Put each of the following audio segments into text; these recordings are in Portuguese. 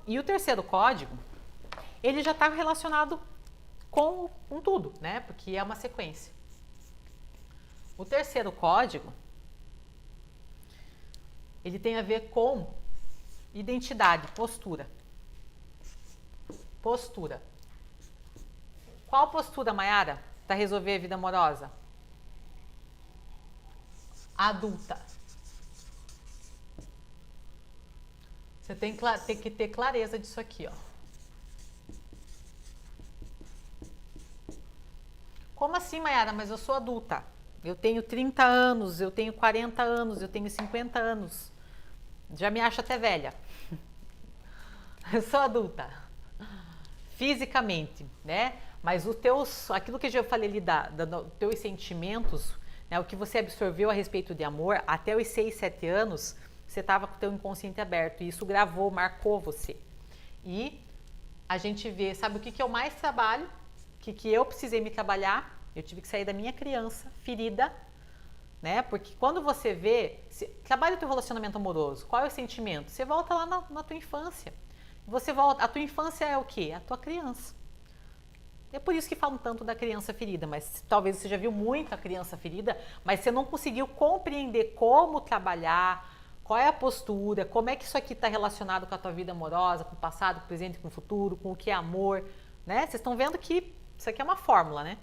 E o terceiro código, ele já está relacionado com tudo, né? Porque é uma sequência. O terceiro código, ele tem a ver com identidade, postura. Postura. Qual postura, Mayara, para resolver a vida amorosa? Adulta. Você tem que ter clareza disso aqui, ó. Como assim, Mayara? Mas eu sou adulta. Eu tenho 30 anos, eu tenho 40 anos, eu tenho 50 anos. Já me acho até velha. Eu sou adulta. Fisicamente, né? Mas aquilo que eu falei ali dos teus sentimentos, né? O que você absorveu a respeito de amor, até os 6, 7 anos, você estava com o teu inconsciente aberto. E isso gravou, marcou você. E a gente vê, sabe o que eu mais trabalho? O que eu precisei me trabalhar? Eu tive que sair da minha criança ferida, né? Porque quando você vê, trabalha o teu relacionamento amoroso, qual é o sentimento? Você volta lá na tua infância. Você volta, a tua infância é o quê? A tua criança. É por isso que falam tanto da criança ferida, mas talvez você já viu muito a criança ferida, mas você não conseguiu compreender como trabalhar, qual é a postura, como é que isso aqui está relacionado com a tua vida amorosa, com o passado, com o presente, com o futuro, com o que é amor, né? Vocês estão vendo que isso aqui é uma fórmula, né?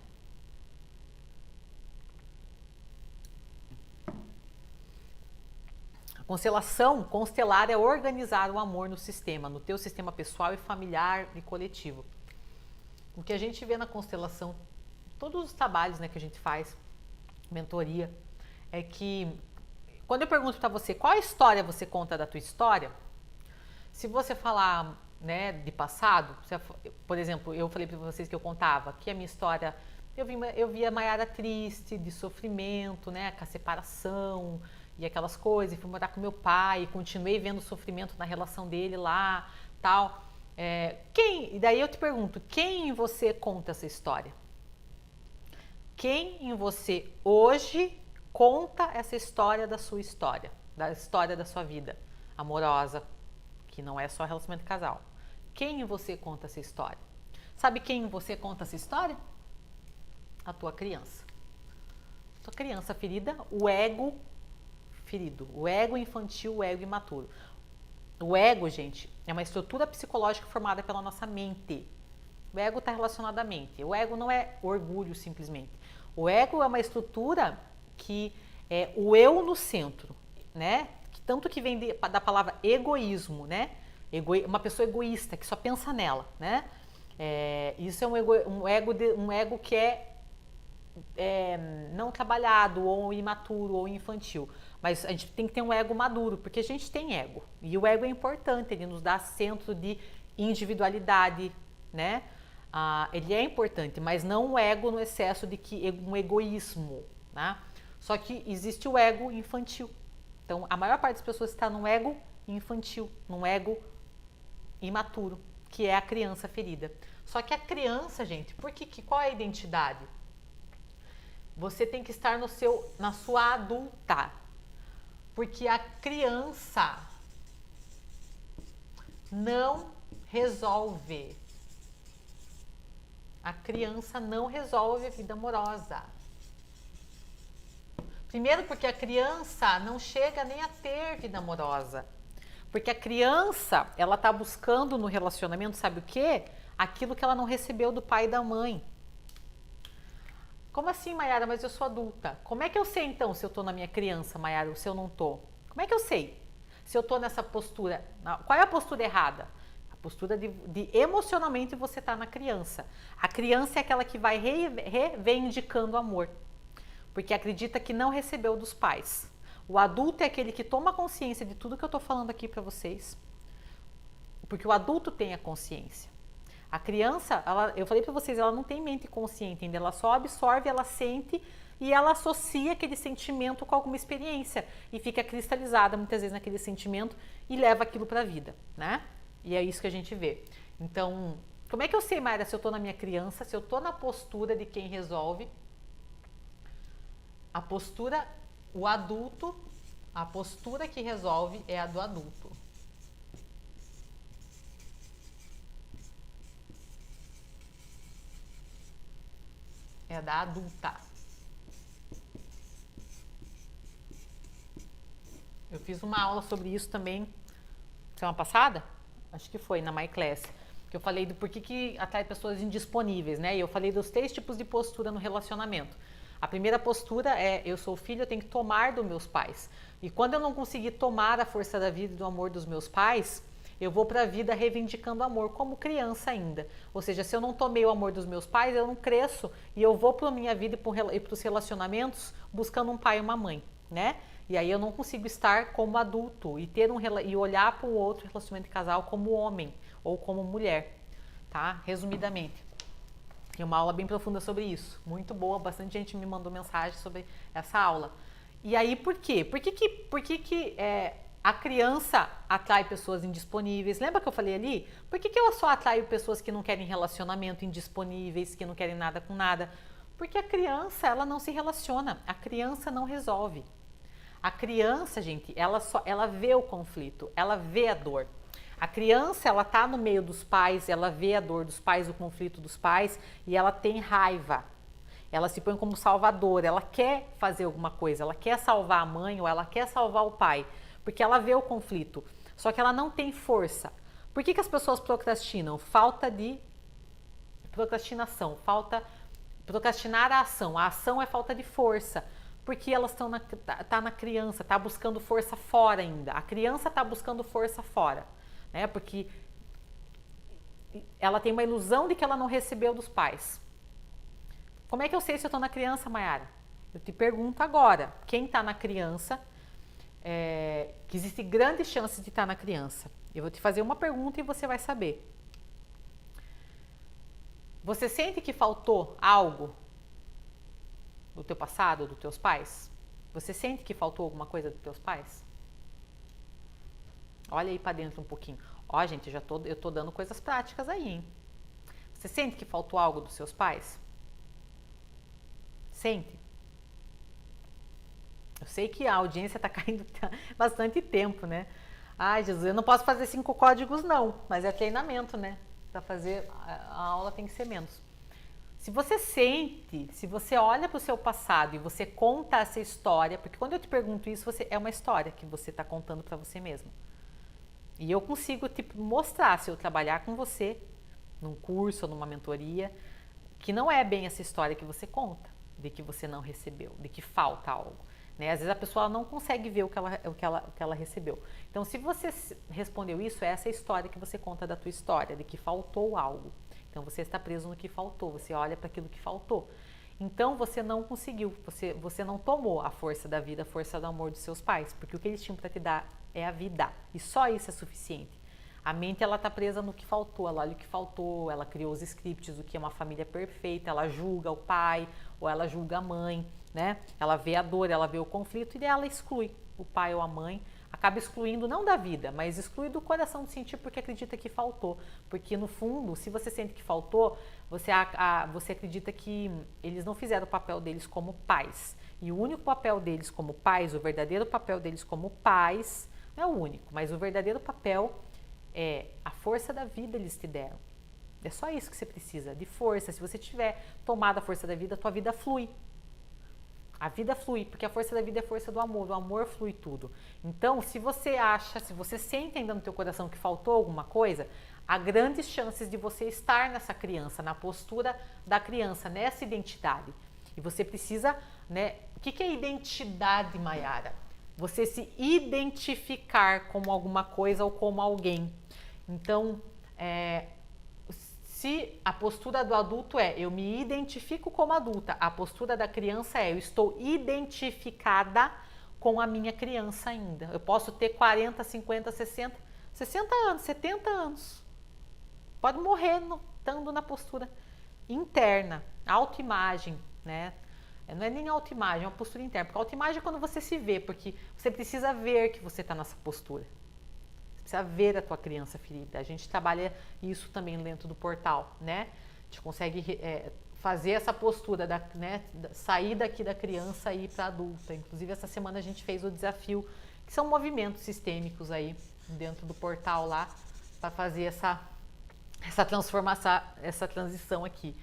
Constelar é organizar o amor no sistema, no teu sistema pessoal e familiar e coletivo. O que a gente vê na constelação, todos os trabalhos, né, que a gente faz, mentoria, é que quando eu pergunto para você qual história você conta da tua história, se você falar, né, de passado, por exemplo, eu falei para vocês que eu contava que a minha história, eu via a Mayara triste, de sofrimento, né, com a separação e aquelas coisas, e fui morar com meu pai, e continuei vendo o sofrimento na relação dele lá, tal. E daí eu te pergunto, quem em você conta essa história? Quem em você hoje conta essa história da sua história, da história da sua vida amorosa, que não é só relacionamento de casal? Quem em você conta essa história? Sabe quem em você conta essa história? A tua criança. A tua criança ferida, o ego ferido, o ego infantil, o ego imaturo. O ego, gente, é uma estrutura psicológica formada pela nossa mente. O ego está relacionado à mente. O ego não é orgulho simplesmente. O ego é uma estrutura que é o eu no centro, né? Tanto que vem da palavra egoísmo, né? Uma pessoa egoísta que só pensa nela, né? Isso é um ego que é não trabalhado, ou imaturo, ou infantil. Mas a gente tem que ter um ego maduro, porque a gente tem ego. E o ego é importante, ele nos dá centro de individualidade, né? Ele é importante, mas não um ego no excesso de um egoísmo, né? Só que existe o ego infantil. Então, a maior parte das pessoas está num ego infantil, num ego imaturo, que é a criança ferida. Só que a criança, gente, qual é a identidade? Você tem que estar na sua adulta. Porque a criança não resolve. A criança não resolve a vida amorosa. Primeiro porque a criança não chega nem a ter vida amorosa. Porque a criança, ela está buscando no relacionamento, sabe o quê? Aquilo que ela não recebeu do pai e da mãe. Como assim, Mayara? Mas eu sou adulta. Como é que eu sei, então, se eu estou na minha criança, Mayara, ou se eu não estou? Como é que eu sei? Se eu estou nessa postura. Qual é a postura errada? A postura de emocionalmente você estar na criança. A criança é aquela que vai reivindicando amor. Porque acredita que não recebeu dos pais. O adulto é aquele que toma consciência de tudo que eu estou falando aqui para vocês. Porque o adulto tem a consciência. A criança, eu falei para vocês, ela não tem mente consciente ainda, ela só absorve, ela sente e ela associa aquele sentimento com alguma experiência e fica cristalizada muitas vezes naquele sentimento e leva aquilo para a vida, né? E é isso que a gente vê. Então, como é que eu sei, Mayra, se eu estou na minha criança, se eu estou na postura de quem resolve? A postura, o adulto, a postura que resolve é a do adulto. é a da adulta. Eu fiz uma aula sobre isso também semana passada, acho que foi na My Class, que eu falei do porquê que atrai pessoas indisponíveis, né? E eu falei dos 3 tipos de postura no relacionamento. A primeira postura é: eu sou filho, eu tenho que tomar dos meus pais. E quando eu não conseguir tomar a força da vida e do amor dos meus pais, eu vou para a vida reivindicando amor, como criança ainda. Ou seja, se eu não tomei o amor dos meus pais, eu não cresço e eu vou para a minha vida e para os relacionamentos buscando um pai e uma mãe, né? E aí eu não consigo estar como adulto e ter e olhar para o outro relacionamento de casal como homem ou como mulher, tá? Resumidamente. Tem uma aula bem profunda sobre isso, muito boa, bastante gente me mandou mensagem sobre essa aula. E aí por quê? Por que a criança atrai pessoas indisponíveis? Lembra que eu falei ali? Por que eu só atraio pessoas que não querem relacionamento, indisponíveis, que não querem nada com nada? Porque a criança, ela não se relaciona, a criança não resolve. A criança, gente, ela vê o conflito, ela vê a dor. A criança, ela tá no meio dos pais, ela vê a dor dos pais, o conflito dos pais e ela tem raiva. Ela se põe como salvadora, ela quer fazer alguma coisa, ela quer salvar a mãe ou ela quer salvar o pai, porque ela vê o conflito. Só que ela não tem força. Por que as pessoas procrastinam? Falta de procrastinação, procrastinar a ação. A ação é falta de força. Porque elas estão na criança, tá buscando força fora ainda. A criança está buscando força fora, né? Porque ela tem uma ilusão de que ela não recebeu dos pais. Como é que eu sei se eu estou na criança, Mayara? Eu te pergunto agora, quem está na criança, que existe grandes chances de estar na criança. Eu vou te fazer uma pergunta e você vai saber. Você sente que faltou algo do teu passado, dos teus pais? Você sente que faltou alguma coisa dos teus pais? Olha aí para dentro um pouquinho. Ó, gente, eu tô dando coisas práticas aí, hein? Você sente que faltou algo dos seus pais? Sente? Eu sei que a audiência tá caindo bastante tempo, né? Ai, Jesus, eu não posso fazer 5 códigos não, mas é treinamento, né? Para fazer a aula tem que ser menos. Se você sente, se você olha para o seu passado e você conta essa história, porque quando eu te pergunto isso, é uma história que você está contando para você mesmo. E eu consigo te mostrar, se eu trabalhar com você, num curso ou numa mentoria, que não é bem essa história que você conta, de que você não recebeu, de que falta algo. Né? Às vezes a pessoa não consegue ver o que ela recebeu. Então, se você respondeu isso, é essa história que você conta da tua história, de que faltou algo. Então, você está preso no que faltou, você olha para aquilo que faltou. Então, você não conseguiu, você não tomou a força da vida, a força do amor dos seus pais, porque o que eles tinham para te dar é a vida, e só isso é suficiente. A mente, ela está presa no que faltou, ela olha o que faltou, ela criou os scripts do que é uma família perfeita, ela julga o pai ou ela julga a mãe, né? Ela vê a dor, ela vê o conflito e ela exclui o pai ou a mãe, acaba excluindo não da vida, mas exclui do coração de sentir porque acredita que faltou. Porque no fundo, se você sente que faltou, você acredita que eles não fizeram o papel deles como pais. E o único papel deles como pais, o verdadeiro papel deles como pais, não é o único, mas o verdadeiro papel é a força da vida eles te deram. É só isso que você precisa, de força. Se você tiver tomado a força da vida, a tua vida flui. A vida flui, porque a força da vida é a força do amor. O amor flui tudo. Então, se você sente ainda no teu coração que faltou alguma coisa, há grandes chances de você estar nessa criança, na postura da criança, nessa identidade. E você precisa, né? O que é identidade, Mayara? Você se identificar como alguma coisa ou como alguém. Então, se a postura do adulto é eu me identifico como adulta, a postura da criança é eu estou identificada com a minha criança ainda. Eu posso ter 40, 50, 60 anos, 70 anos. Pode morrer estando na postura interna, autoimagem, né? Não é nem autoimagem, é uma postura interna. Porque autoimagem é quando você se vê, porque você precisa ver que você está nessa postura. Precisa ver a tua criança ferida. A gente trabalha isso também dentro do portal, né? A gente consegue fazer essa postura, sair daqui da criança e ir para adulta. Inclusive, essa semana a gente fez o desafio, que são movimentos sistêmicos aí dentro do portal lá, para fazer essa transformação, essa transição aqui,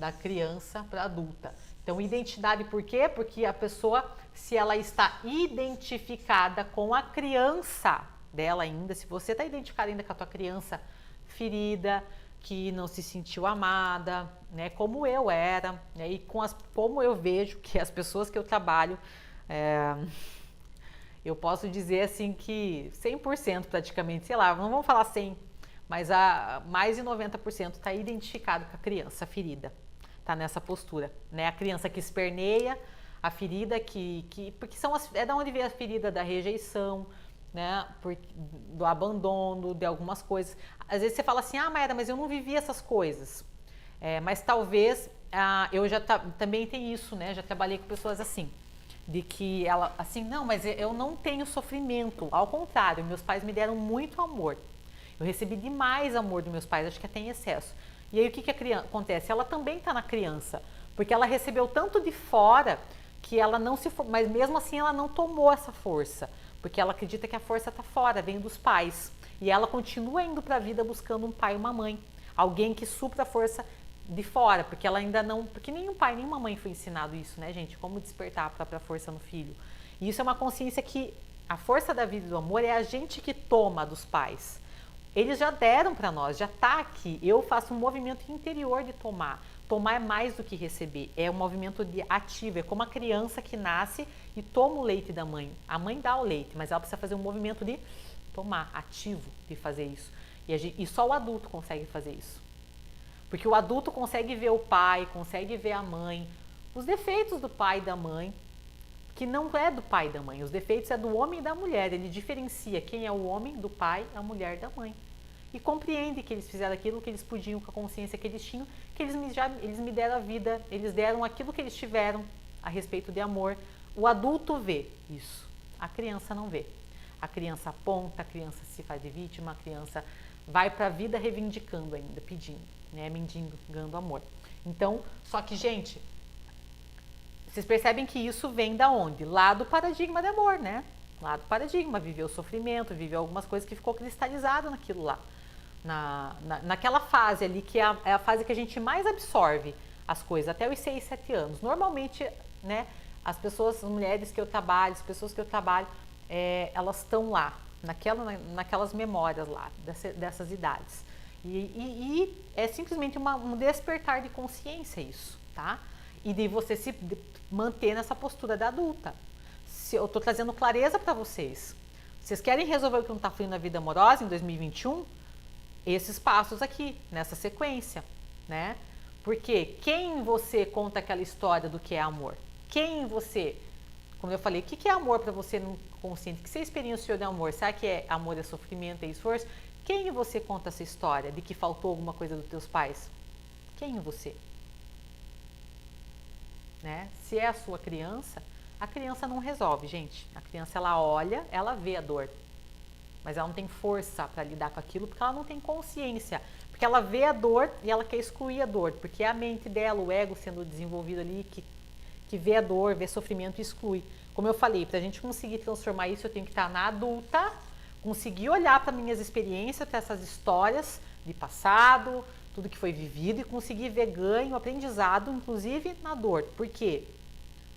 da criança para adulta. Então, identidade por quê? Porque a pessoa, se ela está identificada com a criança dela ainda, se você está identificado ainda com a tua criança ferida, que não se sentiu amada, né, como eu era, né, e como eu vejo que as pessoas que eu trabalho, eu posso dizer assim que 100% praticamente, sei lá, não vamos falar 100, mas mais de 90% está identificado com a criança ferida, está nessa postura, né, a criança que esperneia, a ferida porque é da onde vem a ferida da rejeição, né, do abandono, de algumas coisas. Às vezes você fala assim, Mayra, mas eu não vivi essas coisas. Mas talvez, eu já também tenho isso, né, já trabalhei com pessoas assim, de que ela, assim, não, mas eu não tenho sofrimento, ao contrário, meus pais me deram muito amor. Eu recebi demais amor dos meus pais, acho que até em excesso. E aí o que a criança acontece? Ela também está na criança, porque ela recebeu tanto de fora que ela não se, mas mesmo assim ela não tomou essa força, porque ela acredita que a força está fora, vem dos pais. E ela continua indo para a vida buscando um pai e uma mãe, alguém que supra a força de fora, porque ela ainda não, porque nenhum pai, nenhuma mãe foi ensinado isso, né, gente? Como despertar a própria força no filho. E isso é uma consciência que a força da vida e do amor é a gente que toma dos pais. Eles já deram para nós, já está aqui. Eu faço um movimento interior de tomar. Tomar é mais do que receber, é um movimento de ativo, é como a criança que nasce e toma o leite da mãe. A mãe dá o leite, mas ela precisa fazer um movimento de tomar, ativo de fazer isso. E só o adulto consegue fazer isso. Porque o adulto consegue ver o pai, consegue ver a mãe, os defeitos do pai e da mãe, que não é do pai e da mãe, os defeitos é do homem e da mulher. Ele diferencia quem é o homem do pai, a mulher da mãe. E compreende que eles fizeram aquilo que eles podiam com a consciência que eles tinham, que eles me deram a vida, eles deram aquilo que eles tiveram a respeito de amor. O adulto vê isso, a criança não vê. A criança aponta, a criança se faz de vítima, a criança vai para a vida reivindicando ainda, pedindo, né, mendigando amor. Então, só que, gente, vocês percebem que isso vem da onde? Lá do paradigma de amor, né? Lá do paradigma, viveu o sofrimento, viveu algumas coisas que ficou cristalizado naquilo lá. Naquela fase ali, que é a fase que a gente mais absorve as coisas, até os 6, 7 anos. Normalmente, né, as mulheres que eu trabalho, as pessoas que eu trabalho, elas estão lá, naquelas memórias lá, dessas idades. E é simplesmente um despertar de consciência isso, tá? E de você se manter nessa postura da adulta. Eu estou trazendo clareza para vocês. Vocês querem resolver o que não está fluindo na vida amorosa em 2021? Esses passos aqui, nessa sequência, né? Porque quem você conta aquela história do que é amor? Quem você, como eu falei, o que é amor para você no consciente? O que você experienciou de amor? Será que amor é sofrimento, é esforço? Quem você conta essa história de que faltou alguma coisa dos teus pais? Quem você? Né? Se é a sua criança, a criança não resolve, gente. A criança, ela olha, ela vê a dor, mas ela não tem força para lidar com aquilo, porque ela não tem consciência, porque ela vê a dor e ela quer excluir a dor, porque é a mente dela, o ego sendo desenvolvido ali, que vê a dor, vê sofrimento e exclui. Como eu falei, para a gente conseguir transformar isso, eu tenho que estar na adulta, conseguir olhar para minhas experiências, para essas histórias de passado, tudo que foi vivido, e conseguir ver ganho, aprendizado, inclusive na dor. Por quê?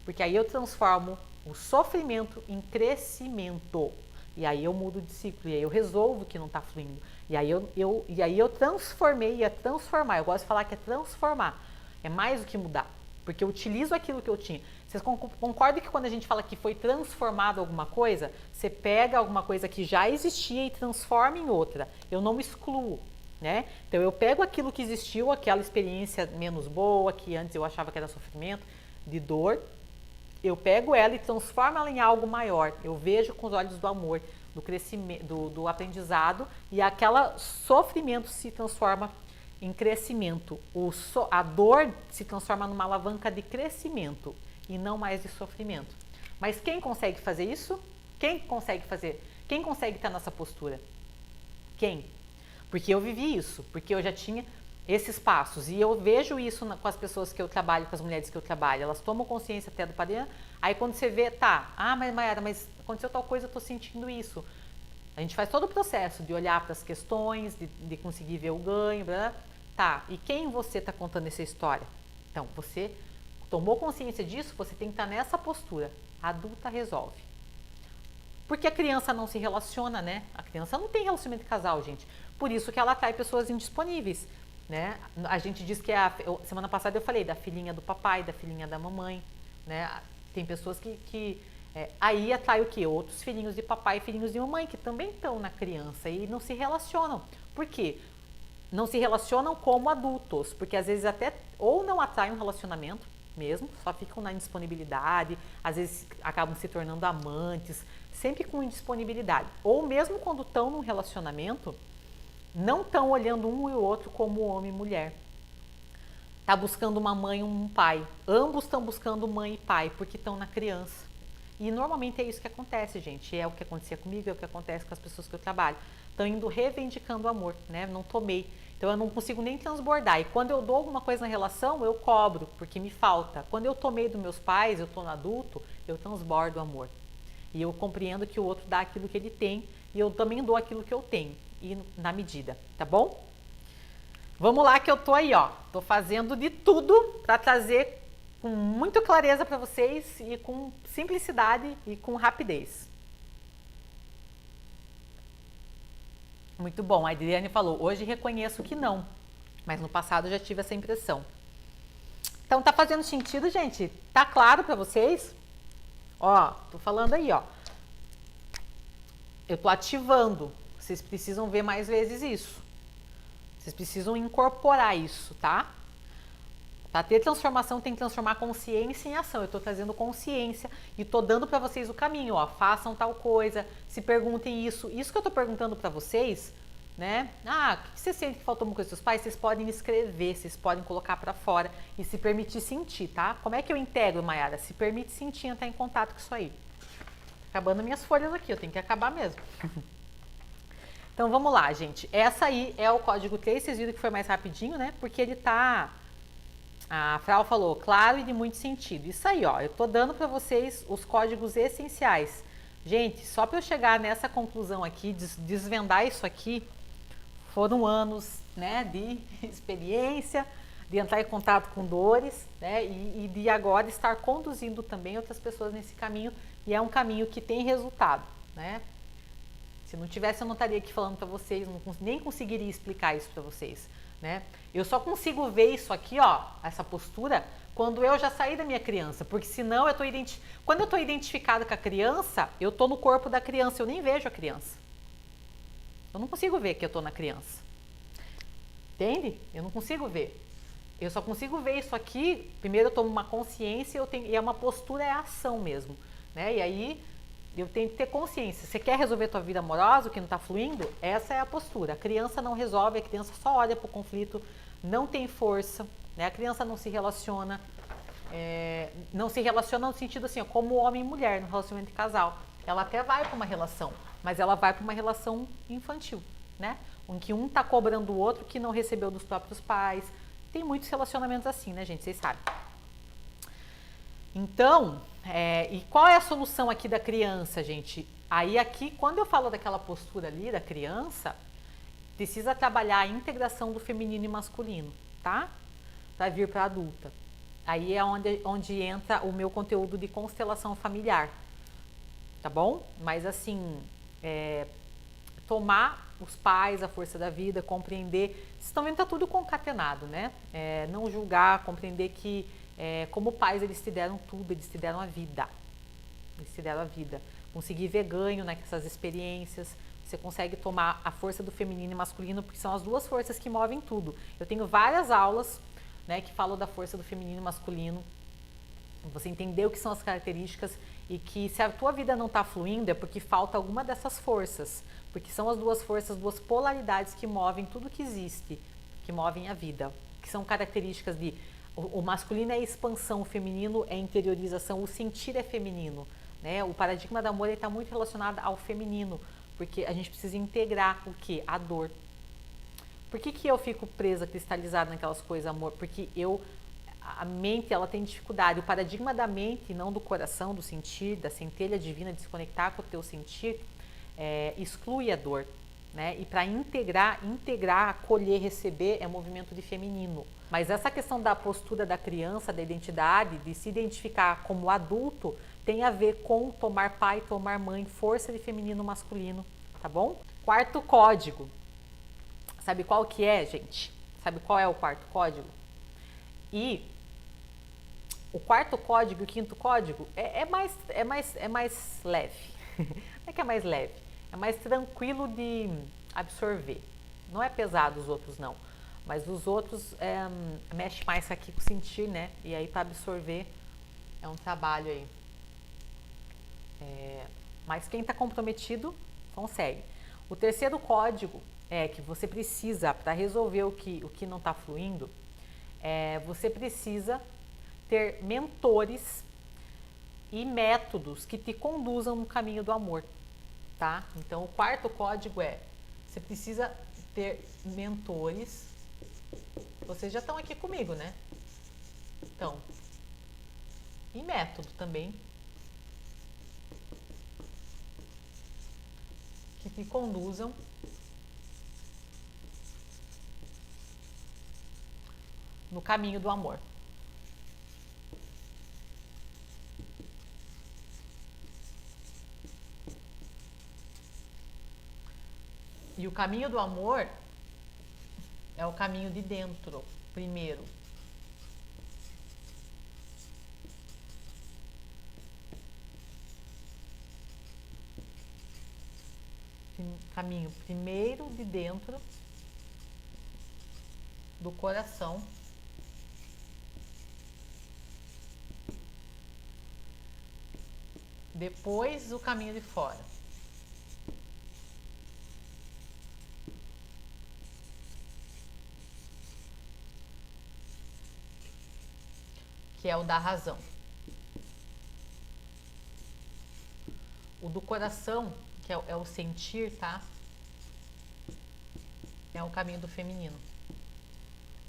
Porque aí eu transformo o sofrimento em crescimento. E aí eu mudo de ciclo, e aí eu resolvo o que não está fluindo. E aí eu transformei, ia transformar. Eu gosto de falar que é transformar. É mais do que mudar. Porque eu utilizo aquilo que eu tinha. Vocês concordam que quando a gente fala que foi transformado alguma coisa, você pega alguma coisa que já existia e transforma em outra. Eu não excluo, né? Então eu pego aquilo que existiu, aquela experiência menos boa, que antes eu achava que era sofrimento, de dor, eu pego ela e transformo ela em algo maior. Eu vejo com os olhos do amor, do crescimento, do aprendizado, e aquele sofrimento se transforma em crescimento. A dor se transforma numa alavanca de crescimento e não mais de sofrimento. Mas quem consegue fazer isso? Quem consegue fazer? Quem consegue estar nessa postura? Quem? Porque eu vivi isso, porque eu já tinha esses passos, e eu vejo isso com as pessoas que eu trabalho, com as mulheres que eu trabalho, elas tomam consciência até do padrão, aí quando você vê, mas Mayara, mas aconteceu tal coisa, eu tô sentindo isso. A gente faz todo o processo de olhar para as questões, de conseguir ver o ganho, blá, blá. Tá, e quem você tá contando essa história? Então, você tomou consciência disso, você tem que estar nessa postura. A adulta resolve. Porque a criança não se relaciona, né? A criança não tem relacionamento de casal, gente. Por isso que ela atrai pessoas indisponíveis, né? A gente diz que semana passada eu falei da filhinha do papai, da filhinha da mamãe, né? Tem pessoas que aí atrai o quê? Outros filhinhos de papai e filhinhos de mamãe, que também estão na criança e não se relacionam. Por quê? Não se relacionam como adultos, porque às vezes até ou não atraem um relacionamento mesmo, só ficam na indisponibilidade, às vezes acabam se tornando amantes, sempre com indisponibilidade. Ou mesmo quando estão num relacionamento, não estão olhando um e o outro como homem e mulher. Está buscando uma mãe e um pai. Ambos estão buscando mãe e pai, porque estão na criança. E normalmente é isso que acontece, gente. É o que acontecia comigo, é o que acontece com as pessoas que eu trabalho. Estão indo reivindicando o amor, né? Não tomei. Então eu não consigo nem transbordar. E quando eu dou alguma coisa na relação, eu cobro, porque me falta. Quando eu tomei dos meus pais, eu estou no adulto, eu transbordo o amor. E eu compreendo que o outro dá aquilo que ele tem e eu também dou aquilo que eu tenho. E na medida, tá bom? Vamos lá que eu tô aí, ó. Tô fazendo de tudo para trazer com muita clareza para vocês e com simplicidade e com rapidez. Muito bom. A Adriane falou, hoje reconheço que não, mas no passado já tive essa impressão. Então tá fazendo sentido, gente? Tá claro para vocês? Ó, tô falando aí, ó. Eu tô ativando. Vocês precisam ver mais vezes isso. Vocês precisam incorporar isso, tá? Para ter transformação, tem que transformar consciência em ação. Eu estou trazendo consciência e estou dando para vocês o caminho, ó. Façam tal coisa, se perguntem isso. Isso que eu estou perguntando para vocês, né? Ah, o que você sente que faltou uma coisa dos seus pais? Vocês podem escrever, vocês podem colocar para fora e se permitir sentir, tá? Como é que eu integro, Mayara? Se permite sentir, entrar em contato com isso aí. Acabando minhas folhas aqui, eu tenho que acabar mesmo. Então vamos lá, gente. Essa aí é o código 3, vocês viram que foi mais rapidinho, né? Porque ele tá... A Frau falou, claro e de muito sentido. Isso aí, ó, eu tô dando para vocês os códigos essenciais. Gente, só para eu chegar nessa conclusão aqui, desvendar isso aqui, foram anos, né, de experiência, de entrar em contato com dores, né, e de agora estar conduzindo também outras pessoas nesse caminho, e é um caminho que tem resultado, né. Se não tivesse, eu não estaria aqui falando para vocês, nem conseguiria explicar isso para vocês, né. Eu só consigo ver isso aqui, ó, essa postura, quando eu já saí da minha criança, porque senão eu tô quando eu estou identificada com a criança, eu estou no corpo da criança, eu nem vejo a criança. Eu não consigo ver que eu estou na criança. Entende? Eu não consigo ver. Eu só consigo ver isso aqui, primeiro eu tomo uma consciência e é uma postura, é ação mesmo, né? E aí eu tenho que ter consciência. Você quer resolver a tua vida amorosa, o que não está fluindo? Essa é a postura. A criança não resolve, a criança só olha para o conflito, não tem força, né? A criança não se relaciona, não se relaciona no sentido assim, ó, como homem e mulher no relacionamento de casal. Ela até vai para uma relação, mas ela vai para uma relação infantil, né? Em que um está cobrando o outro que não recebeu dos próprios pais. Tem muitos relacionamentos assim, né, gente? Vocês sabem. Então, e qual é a solução aqui da criança, gente? Aí aqui, quando eu falo daquela postura ali da criança, precisa trabalhar a integração do feminino e masculino, tá? Para vir para a adulta. Aí é onde entra o meu conteúdo de constelação familiar, tá bom? Mas assim, tomar os pais, a força da vida, compreender, vocês estão vendo que tá tudo concatenado, né? Não julgar, compreender que como pais eles te deram tudo, eles te deram a vida. Eles te deram a vida. Conseguir ver ganho nessas experiências, você consegue tomar a força do feminino e masculino, porque são as duas forças que movem tudo. Eu tenho várias aulas, né, que falam da força do feminino e masculino. Você entender o que são as características e que se a tua vida não está fluindo é porque falta alguma dessas forças. Porque são as duas forças, duas polaridades que movem tudo que existe, que movem a vida. Que são características de... O masculino é expansão, o feminino é interiorização, o sentir é feminino, né? O paradigma do amor está muito relacionado ao feminino, porque a gente precisa integrar o quê? A dor. Por que eu fico presa, cristalizada naquelas coisas, amor? Porque a mente, ela tem dificuldade. O paradigma da mente, não do coração, do sentir, da centelha divina de se conectar com o teu sentir, exclui a dor. né? E para integrar, acolher, receber é movimento de feminino. Mas essa questão da postura da criança, da identidade, de se identificar como adulto, tem a ver com tomar pai, tomar mãe, força de feminino masculino, tá bom? Quarto código. Sabe qual que é, gente? Sabe qual é o quarto código? E o quarto código e o quinto código é mais leve. Não é que é mais leve, é mais tranquilo de absorver. Não é pesado os outros, não. Mas os outros mexe mais aqui com o sentir, né? E aí para absorver é um trabalho aí. Mas quem está comprometido, consegue. O terceiro código é que você precisa, para resolver o que não está fluindo, você precisa ter mentores e métodos que te conduzam no caminho do amor, tá? Então, o quarto código você precisa ter mentores. Vocês já estão aqui comigo, né? Então, e método também, que te conduzam no caminho do amor. E o caminho do amor é o caminho de dentro, primeiro. Caminho primeiro de dentro do coração. Depois o caminho de fora. Que é o da razão. O do coração, que é o sentir, tá? É o caminho do feminino.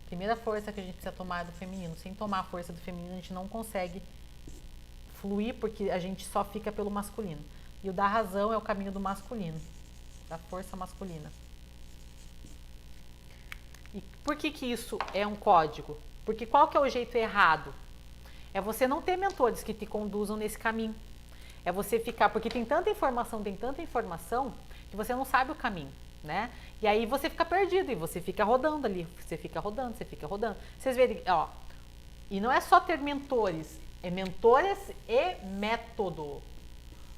Primeira força que a gente precisa tomar é do feminino. Sem tomar a força do feminino, a gente não consegue fluir, porque a gente só fica pelo masculino. E o da razão é o caminho do masculino, da força masculina. E por que isso é um código? Porque qual que é o jeito errado? É você não ter mentores que te conduzam nesse caminho. É você ficar, porque tem tanta informação, que você não sabe o caminho, né? E aí você fica perdido e você fica rodando ali, você fica rodando. Vocês verem, ó, e não é só ter mentores, é mentores e método.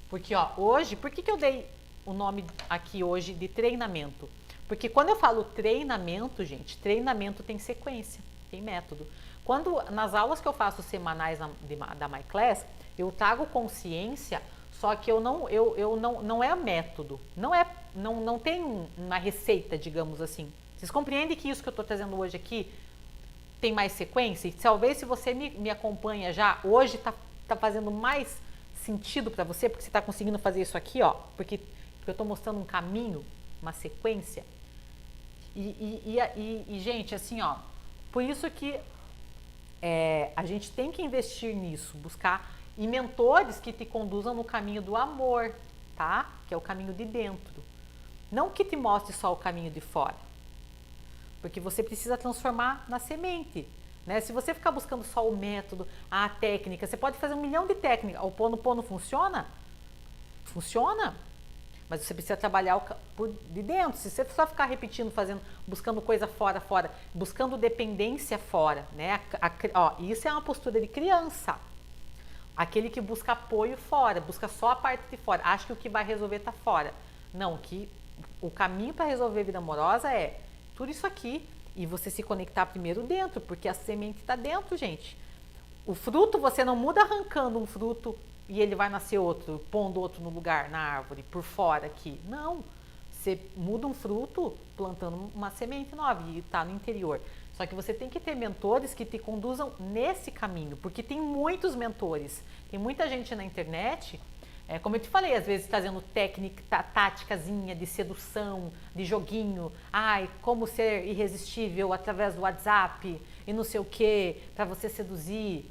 Porque, ó, hoje, por que eu dei o nome aqui hoje de treinamento? Porque quando eu falo treinamento, gente, treinamento tem sequência, tem método. Quando, nas aulas que eu faço semanais da My Class, eu trago consciência, só que eu não é método, não tem uma receita, digamos assim. Vocês compreendem que isso que eu estou trazendo hoje aqui tem mais sequência? E talvez se você me acompanha já, hoje tá fazendo mais sentido para você, porque você está conseguindo fazer isso aqui, ó, porque eu estou mostrando um caminho, uma sequência. E gente, assim, ó, por isso que a gente tem que investir nisso, buscar e mentores que te conduzam no caminho do amor, tá? Que é o caminho de dentro. Não que te mostre só o caminho de fora. Porque você precisa transformar na semente, né? Se você ficar buscando só o método, a técnica, você pode fazer 1 milhão de técnicas. O Ponopono funciona? Funciona. Mas você precisa trabalhar por de dentro. Se você só ficar repetindo, buscando coisa fora, buscando dependência fora, né? Ó, isso é uma postura de criança. Aquele que busca apoio fora, busca só a parte de fora, acha que o que vai resolver está fora. Não, que o caminho para resolver a vida amorosa é tudo isso aqui e você se conectar primeiro dentro, porque a semente está dentro, gente. O fruto, você não muda arrancando um fruto e ele vai nascer outro, pondo outro no lugar, na árvore, por fora aqui. Não, você muda um fruto plantando uma semente nova e está no interior. Só que você tem que ter mentores que te conduzam nesse caminho, porque tem muitos mentores. Tem muita gente na internet, como eu te falei, às vezes trazendo técnica, táticazinha de sedução, de joguinho. Ai, como ser irresistível através do WhatsApp e não sei o que, para você seduzir.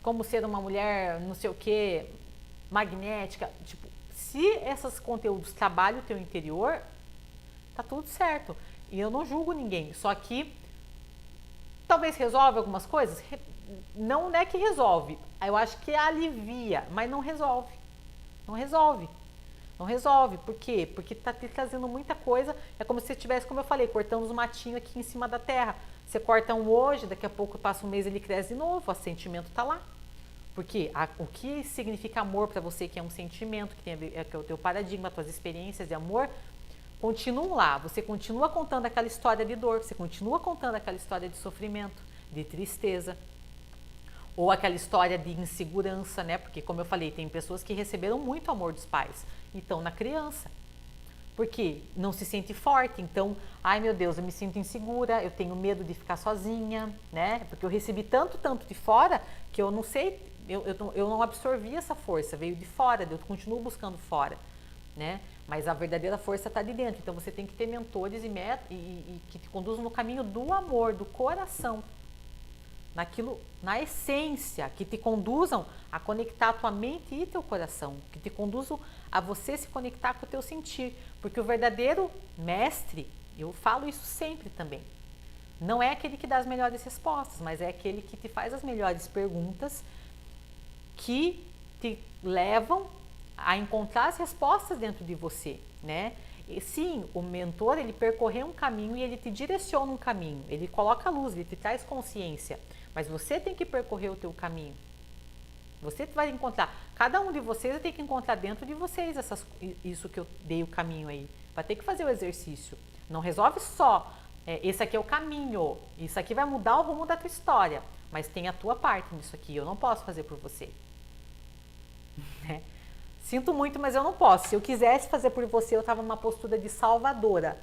Como ser uma mulher, não sei o que, magnética. Tipo, se esses conteúdos trabalham o teu interior, tá tudo certo. E eu não julgo ninguém, só que talvez resolve algumas coisas. Não é que resolve, eu acho que alivia, mas não resolve. Não resolve. Não resolve. Por quê? Porque tá te trazendo muita coisa. É como se você tivesse, como eu falei, cortando os matinhos aqui em cima da terra. Você corta um hoje, daqui a pouco passa um mês, ele cresce de novo, o sentimento tá lá. Porque o que significa amor para você, que é um sentimento, que tem a ver, que é o teu paradigma, as tuas experiências de amor, continuam lá. Você continua contando aquela história de dor, você continua contando aquela história de sofrimento, de tristeza, ou aquela história de insegurança, né? Porque, como eu falei, tem pessoas que receberam muito amor dos pais e estão na criança. Porque não se sente forte, então, ai meu Deus, eu me sinto insegura, eu tenho medo de ficar sozinha, né? Porque eu recebi tanto de fora que eu não sei, eu não absorvi essa força, veio de fora, eu continuo buscando fora, né? Mas a verdadeira força está de dentro, então você tem que ter mentores e que te conduzam no caminho do amor, do coração, naquilo, na essência, que te conduzam a conectar a tua mente e teu coração, que te conduzam a você se conectar com o teu sentir, porque o verdadeiro mestre, eu falo isso sempre também, não é aquele que dá as melhores respostas, mas é aquele que te faz as melhores perguntas, que te levam a encontrar as respostas dentro de você, né? E sim, o mentor, ele percorreu um caminho e ele te direciona um caminho, ele coloca a luz, ele te traz consciência, mas você tem que percorrer o teu caminho. Você vai encontrar, cada um de vocês vai ter que encontrar dentro de vocês isso que eu dei o caminho aí. Vai ter que fazer o exercício. Não resolve só, esse aqui é o caminho, isso aqui vai mudar o rumo da tua história, mas tem a tua parte nisso aqui, eu não posso fazer por você. Né? Sinto muito, mas eu não posso. Se eu quisesse fazer por você, eu estava numa postura de salvadora.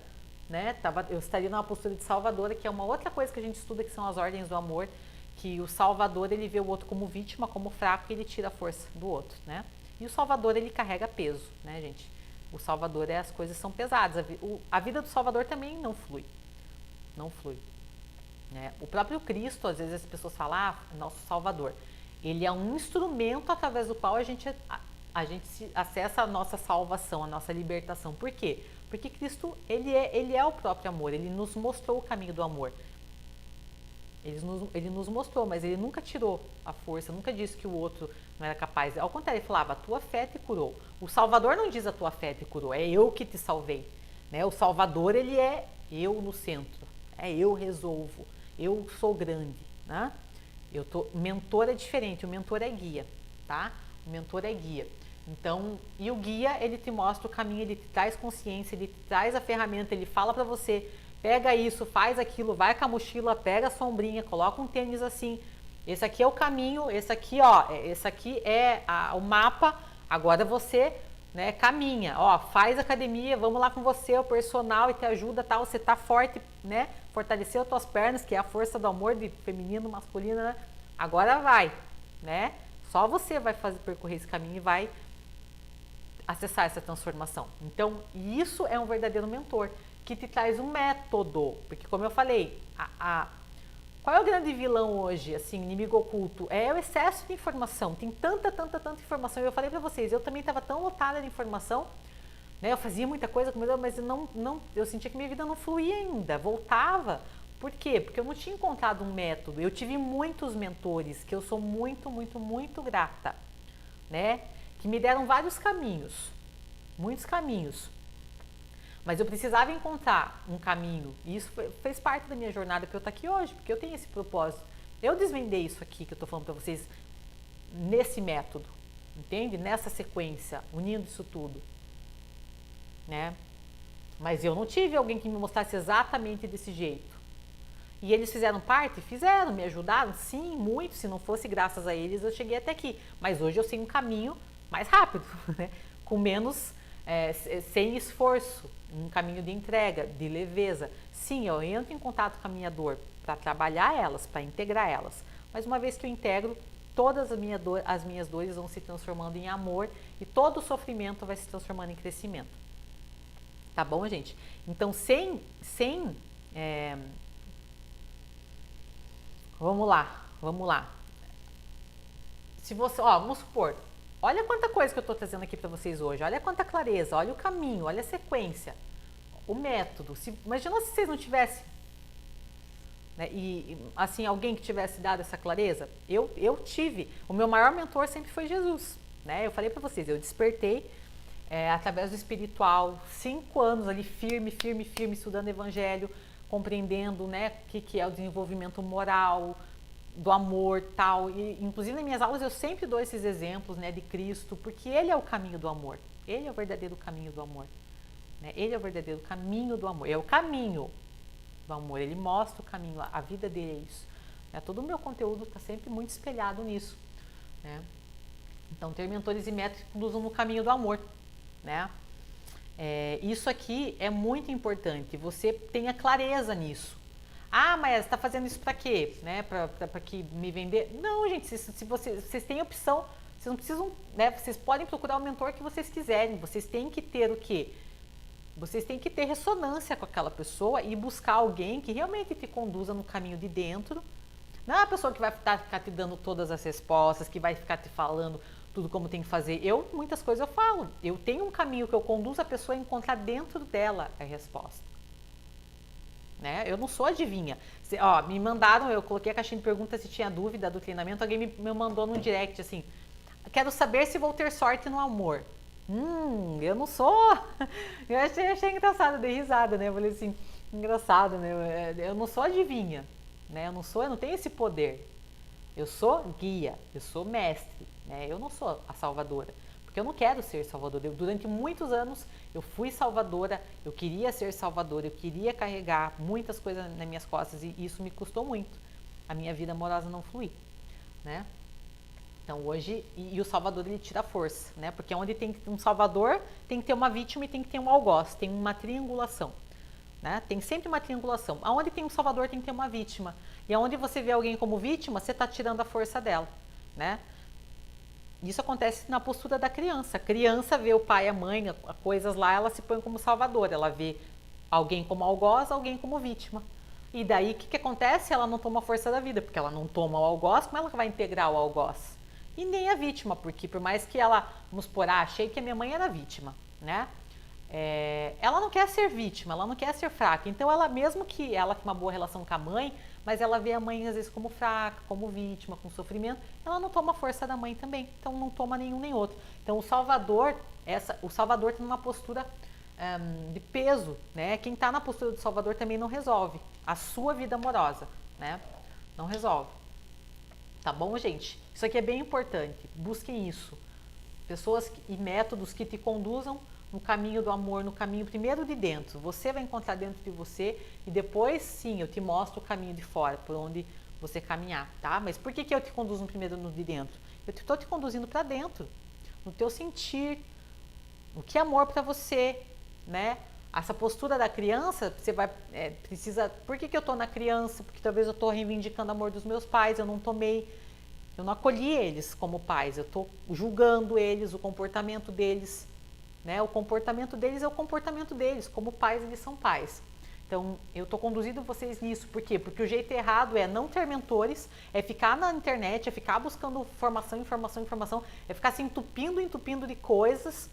Né? Eu estaria numa postura de salvadora, que é uma outra coisa que a gente estuda, que são as ordens do amor, que o salvador, ele vê o outro como vítima, como fraco, e ele tira a força do outro, né? E o salvador, ele carrega peso, né, gente? O salvador, as coisas são pesadas. A vida do salvador também não flui. Não flui. Né? O próprio Cristo, às vezes as pessoas falam, nosso salvador. Ele é um instrumento através do qual a gente acessa a nossa salvação, a nossa libertação. Por quê? Porque Cristo, ele é o próprio amor, ele nos mostrou o caminho do amor. Ele nos mostrou, mas ele nunca tirou a força, nunca disse que o outro não era capaz. Ao contrário, ele falava, a tua fé te curou. O Salvador não diz a tua fé te curou, é eu que te salvei. Né? O Salvador, ele é eu no centro, é eu resolvo, eu sou grande. Né? Mentor é diferente, o mentor é guia, tá? O mentor é guia. Então, e o guia, ele te mostra o caminho, ele te traz consciência, ele te traz a ferramenta, ele fala pra você, pega isso, faz aquilo, vai com a mochila, pega a sombrinha, coloca um tênis assim, esse aqui é o caminho, esse aqui, ó, esse aqui é o mapa, agora você, né, caminha, ó, faz academia, vamos lá com você, o personal e te ajuda, tal, você tá forte, né, fortaleceu tuas pernas, que é a força do amor de feminino, masculino, né, agora vai, né, só você vai percorrer esse caminho e vai acessar essa transformação. Então, isso é um verdadeiro mentor, que te traz um método, porque como eu falei, qual é o grande vilão hoje, assim, inimigo oculto? É o excesso de informação, tem tanta informação, eu falei pra vocês, eu também estava tão lotada de informação, né, eu fazia muita coisa, mas eu sentia que minha vida não fluía ainda, voltava. Por quê? Porque eu não tinha encontrado um método, eu tive muitos mentores, que eu sou muito grata, né, que me deram vários caminhos, muitos caminhos, mas eu precisava encontrar um caminho, e isso fez parte da minha jornada para eu estar aqui hoje, porque eu tenho esse propósito. Eu desvendei isso aqui que eu estou falando para vocês, nesse método, entende? Nessa sequência, unindo isso tudo, né? Mas eu não tive alguém que me mostrasse exatamente desse jeito. E eles fizeram parte? Fizeram, me ajudaram? Sim, muito. Se não fosse graças a eles, eu cheguei até aqui. Mas hoje eu sei um caminho mais rápido, né? Com menos, sem esforço, um caminho de entrega, de leveza. Sim, eu entro em contato com a minha dor para trabalhar elas, para integrar elas. Mas uma vez que eu integro, todas as minhas dores vão se transformando em amor e todo o sofrimento vai se transformando em crescimento. Tá bom, gente? Então, vamos lá. Se você, vamos supor, Olha quanta coisa que eu estou trazendo aqui para vocês hoje. Olha quanta clareza, olha o caminho, olha a sequência, o método. Imagina se vocês não tivessem, né, e assim, alguém que tivesse dado essa clareza. Eu tive. O meu maior mentor sempre foi Jesus. Né? Eu falei para vocês, eu despertei através do espiritual, 5 anos ali firme, estudando evangelho, compreendendo, né, o que é o desenvolvimento moral, do amor, tal. E inclusive nas minhas aulas eu sempre dou esses exemplos, né, de Cristo, porque ele é o caminho do amor. Ele é o verdadeiro caminho do amor. Né? Ele é o verdadeiro caminho do amor. É o caminho do amor. Ele mostra o caminho, a vida dele é isso. Né? Todo o meu conteúdo está sempre muito espelhado nisso. Né? Então, ter mentores e métodos que conduzam no caminho do amor. Né? Isso aqui é muito importante. Você tenha clareza nisso. Ah, mas você está fazendo isso para quê? Né? Para que me vender? Não, gente, se vocês têm opção, vocês não precisam, né? Vocês podem procurar o mentor que vocês quiserem. Vocês têm que ter o quê? Vocês têm que ter ressonância com aquela pessoa e buscar alguém que realmente te conduza no caminho de dentro. Não é a pessoa que vai ficar te dando todas as respostas, que vai ficar te falando tudo como tem que fazer. Muitas coisas eu falo. Eu tenho um caminho que eu conduzo a pessoa a encontrar dentro dela a resposta. Né? Eu não sou adivinha. Me mandaram, eu coloquei a caixinha de perguntas se tinha dúvida do treinamento, alguém me mandou no direct assim, quero saber se vou ter sorte no amor. Eu não sou. Eu achei engraçado, dei risada, né? Eu falei assim, engraçado, né? Eu não sou adivinha, né? Eu não tenho esse poder. Eu sou guia, eu sou mestre, né? Eu não sou a salvadora. Porque eu não quero ser salvadora. Durante muitos anos eu fui salvadora, eu queria ser salvadora, eu queria carregar muitas coisas nas minhas costas e isso me custou muito. A minha vida amorosa não fluir, né? Então hoje, e o salvador ele tira a força, né? Porque onde tem um salvador, tem que ter uma vítima e tem que ter um algoz, tem uma triangulação, né? Tem sempre uma triangulação. Aonde tem um salvador tem que ter uma vítima. E aonde você vê alguém como vítima, você está tirando a força dela, né? Isso acontece na postura da criança. A criança vê o pai e a mãe, coisas lá, ela se põe como salvador. Ela vê alguém como algoz, alguém como vítima. E daí, o que acontece? Ela não toma a força da vida, porque ela não toma o algoz, como ela vai integrar o algoz? E nem a vítima, porque por mais que ela, vamos supor, achei que a minha mãe era vítima, né? Ela não quer ser vítima, ela não quer ser fraca. Então, ela, mesmo que ela tenha uma boa relação com a mãe, mas ela vê a mãe às vezes como fraca, como vítima, com sofrimento, ela não toma a força da mãe também, então não toma nenhum nem outro. Então o Salvador está numa postura de peso, né? Quem está na postura do Salvador também não resolve a sua vida amorosa, né? Não resolve. Tá bom, gente? Isso aqui é bem importante, busquem isso. Pessoas e métodos que te conduzam no caminho do amor, no caminho primeiro de dentro. Você vai encontrar dentro de você e depois, sim, eu te mostro o caminho de fora, por onde você caminhar, tá? Mas por que eu te conduzo primeiro no de dentro? Eu estou te conduzindo para dentro, no teu sentir, o que é amor para você, né? Essa postura da criança, você vai, precisa... Por que eu estou na criança? Porque talvez eu estou reivindicando o amor dos meus pais, eu não tomei, eu não acolhi eles como pais, eu estou julgando eles, o comportamento deles, né? O comportamento deles é o comportamento deles, como pais eles são pais. Então, eu estou conduzindo vocês nisso, por quê? Porque o jeito errado é não ter mentores, é ficar na internet, é ficar buscando informação, é ficar se entupindo de coisas,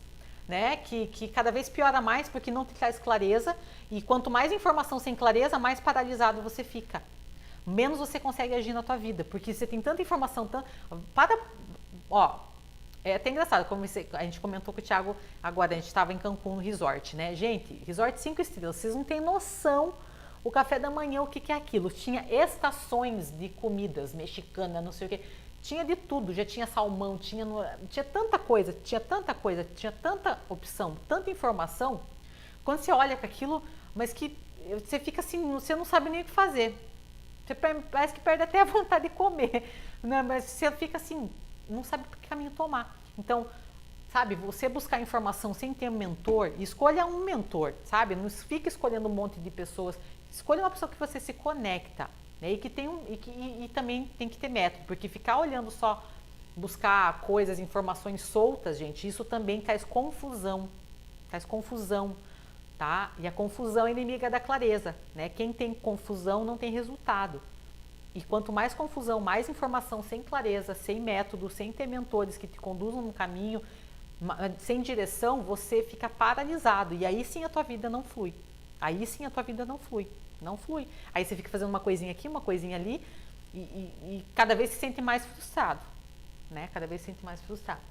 né? Que cada vez piora mais porque não te traz clareza, e quanto mais informação sem clareza, mais paralisado você fica. Menos você consegue agir na tua vida, porque você tem tanta informação, é até engraçado, como a gente comentou com o Thiago agora, a gente estava em Cancún no resort, né? Gente, resort 5 estrelas, vocês não têm noção o café da manhã, o que é aquilo. Tinha estações de comidas mexicana, não sei o que, tinha de tudo, já tinha salmão, tinha tanta coisa, tinha tanta opção, tanta informação. Quando você olha para aquilo, mas que você fica assim, você não sabe nem o que fazer. Você parece que perde até a vontade de comer, né? Mas você fica assim, não sabe por que caminho tomar. Então, sabe, você buscar informação sem ter um mentor, escolha um mentor, sabe? Não fica escolhendo um monte de pessoas, escolha uma pessoa que você se conecta, né? E que tem e também tem que ter método, porque ficar olhando só, buscar coisas, informações soltas, gente, isso também traz confusão, tá? E a confusão é inimiga da clareza, né? Quem tem confusão não tem resultado. E quanto mais confusão, mais informação sem clareza, sem método, sem ter mentores que te conduzam no caminho, sem direção, você fica paralisado. E aí sim a tua vida não flui. Aí sim a tua vida não flui. Não flui. Aí você fica fazendo uma coisinha aqui, uma coisinha ali, e cada vez se sente mais frustrado. Né? Cada vez se sente mais frustrado.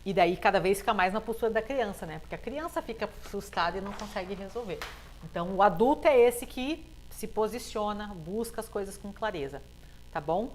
E daí cada vez fica mais na postura da criança, né? Porque a criança fica frustrada e não consegue resolver. Então o adulto é esse que se posiciona, busca as coisas com clareza, tá bom?